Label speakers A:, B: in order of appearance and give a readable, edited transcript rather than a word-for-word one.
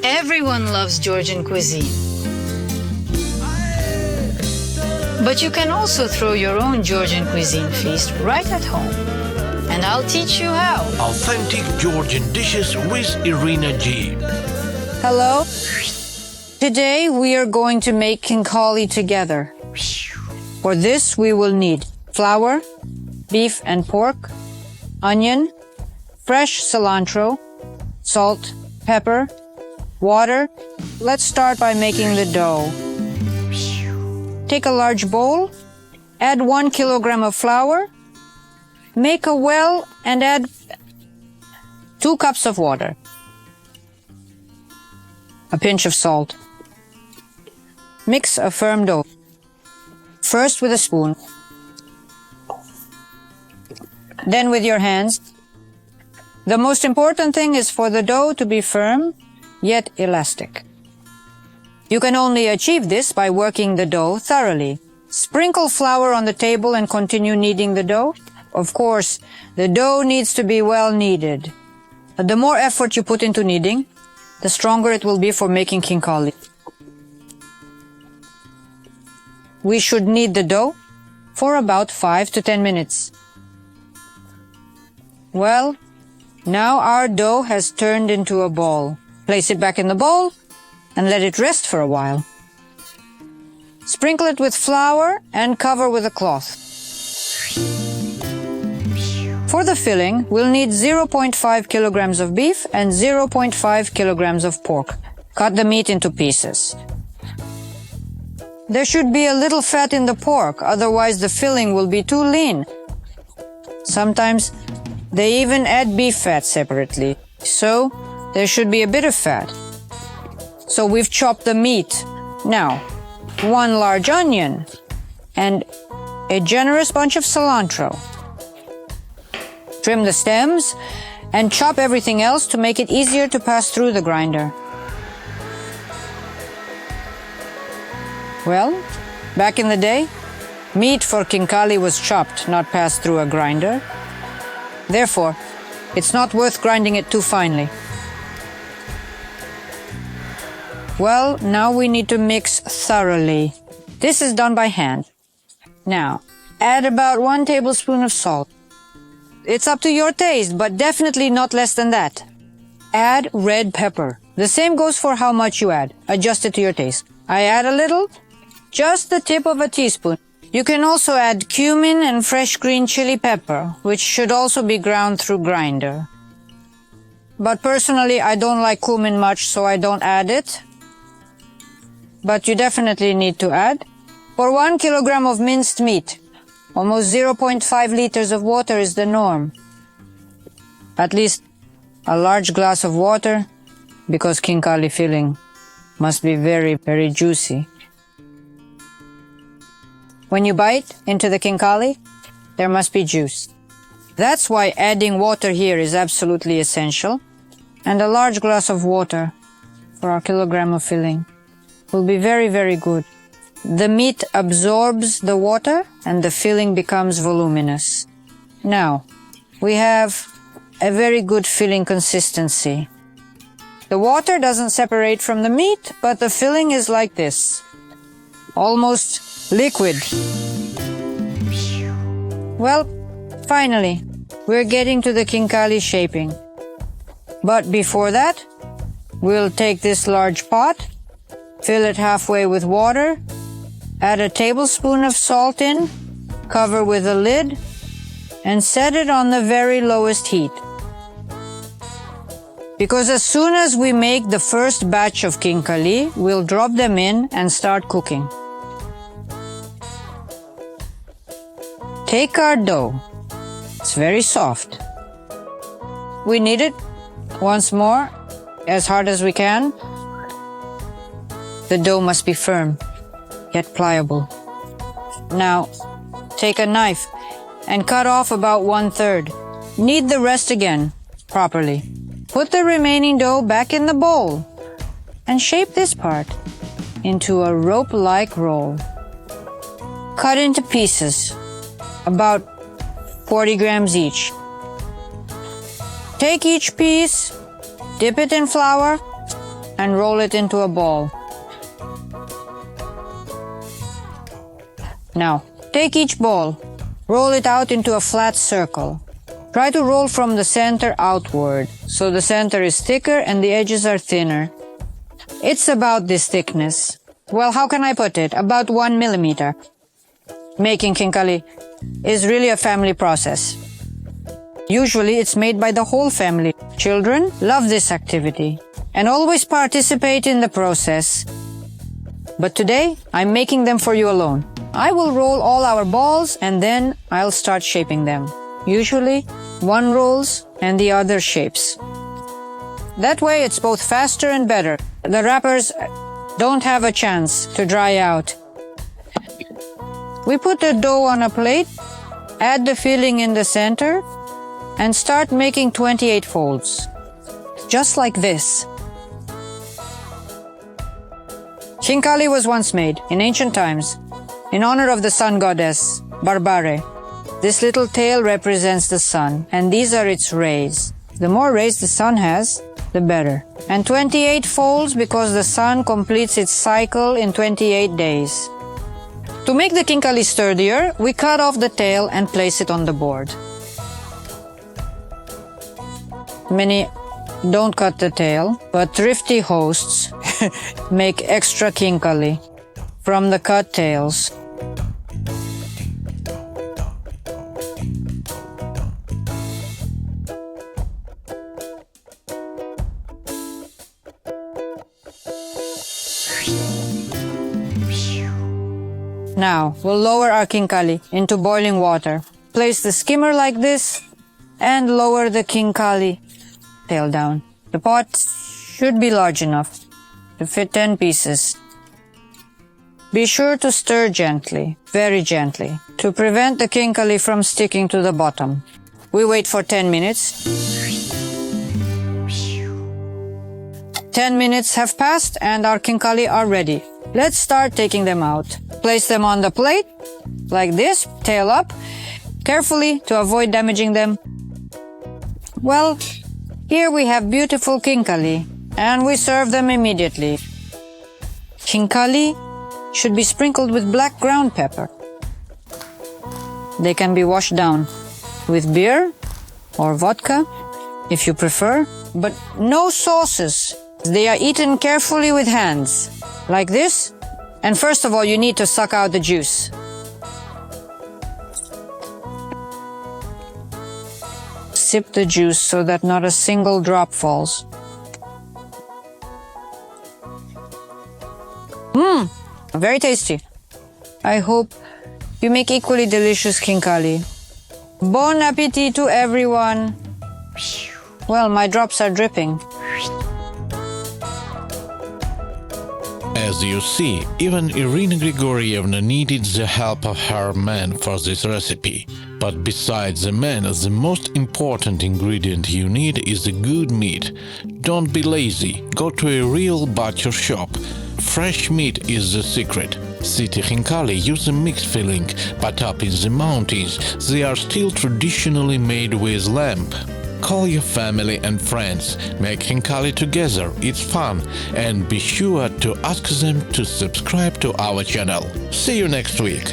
A: Everyone loves Georgian cuisine. But you can also throw your own Georgian cuisine feast right at home. And I'll teach you how.
B: Authentic Georgian dishes with Irina G.
C: Hello. Today we are going to make khinkali together. For this we will need flour, beef and pork, onion, fresh cilantro, salt, pepper, water. Let's start by making the dough. Take a large bowl, add 1 kilogram of flour, make a well and add 2 cups of water, a pinch of salt. Mix a firm dough. First with a spoon, then with your hands. The most important thing is for the dough to be firm, yet elastic. You can only achieve this by working the dough thoroughly. Sprinkle flour on the table and continue kneading the dough. Of course, the dough needs to be well kneaded. The more effort you put into kneading, the stronger it will be for making khinkali. We should knead the dough for about 5 to 10 minutes. Well, now our dough has turned into a ball. Place it back in the bowl and let it rest for a while. Sprinkle it with flour and cover with a cloth. For the filling, we'll need 0.5 kilograms of beef and 0.5 kilograms of pork. Cut the meat into pieces. There should be a little fat in the pork, otherwise the filling will be too lean. Sometimes they even add beef fat separately, so there should be a bit of fat. So we've chopped the meat. Now, 1 large onion and a generous bunch of cilantro. Trim the stems and chop everything else to make it easier to pass through the grinder. Well, back in the day, meat for khinkali was chopped, not passed through a grinder. Therefore, it's not worth grinding it too finely. Well, now we need to mix thoroughly. This is done by hand. Now, add about 1 tablespoon of salt. It's up to your taste, but definitely not less than that. Add red pepper. The same goes for how much you add. Adjust it to your taste. I add a little, just the tip of a teaspoon. You can also add cumin and fresh green chili pepper, which should also be ground through grinder. But personally, I don't like cumin much, so I don't add it. But you definitely need to add. For 1 kilogram of minced meat, almost 0.5 liters of water is the norm. At least a large glass of water, because khinkali filling must be very, very juicy. When you bite into the khinkali, there must be juice. That's why adding water here is absolutely essential. And a large glass of water for our kilogram of filling will be very, very good. The meat absorbs the water and the filling becomes voluminous. Now, we have a very good filling consistency. The water doesn't separate from the meat, but the filling is like this, almost liquid. Well, finally, we're getting to the khinkali shaping. But before that, we'll take this large pot, fill it halfway with water, add a tablespoon of salt in, cover with a lid, and set it on the very lowest heat. Because as soon as we make the first batch of khinkali, we'll drop them in and start cooking. Take our dough. It's very soft. We knead it once more, as hard as we can. The dough must be firm, yet pliable. Now, take a knife and cut off about 1/3. Knead the rest again, properly. Put the remaining dough back in the bowl and shape this part into a rope-like roll. Cut into pieces, about 40 grams each. Take each piece, dip it in flour, and roll it into a ball. Now, take each ball, roll it out into a flat circle. Try to roll from the center outward, so the center is thicker and the edges are thinner. It's about this thickness. Well, how can I put it? About 1 millimeter. Making khinkali is really a family process. Usually it's made by the whole family. Children love this activity and always participate in the process. But today, I'm making them for you alone. I will roll all our balls and then I'll start shaping them. Usually, one rolls and the other shapes. That way it's both faster and better. The wrappers don't have a chance to dry out. We put the dough on a plate, add the filling in the center, and start making 28 folds. Just like this. Khinkali was once made, in ancient times, in honor of the sun goddess, Barbare. This little tail represents the sun, and these are its rays. The more rays the sun has, the better. And 28 folds because the sun completes its cycle in 28 days. To make the khinkali sturdier, we cut off the tail and place it on the board. Many don't cut the tail, but thrifty hosts make extra khinkali from the cut tails. Now, we'll lower our khinkali into boiling water. Place the skimmer like this and lower the khinkali tail down. The pot should be large enough to fit 10 pieces. Be sure to stir gently, very gently, to prevent the khinkali from sticking to the bottom. We wait for 10 minutes. 10 minutes have passed and our khinkali are ready. Let's start taking them out. Place them on the plate, like this, tail up, carefully to avoid damaging them. Well, here we have beautiful khinkali, and we serve them immediately. Khinkali should be sprinkled with black ground pepper. They can be washed down with beer or vodka, if you prefer, but no sauces. They are eaten carefully with hands, like this. And first of all, you need to suck out the juice. Sip the juice so that not a single drop falls. Very tasty. I hope you make equally delicious khinkali. Bon appetit to everyone. Well, my drops are dripping.
B: As you see, even Irina Grigorievna needed the help of her man for this recipe. But besides the man, the most important ingredient you need is a good meat. Don't be lazy, go to a real butcher shop. Fresh meat is the secret. City khinkali use a mixed filling, but up in the mountains they are still traditionally made with lamb. Call your family and friends, make khinkali together, it's fun, and be sure to ask them to subscribe to our channel. See you next week!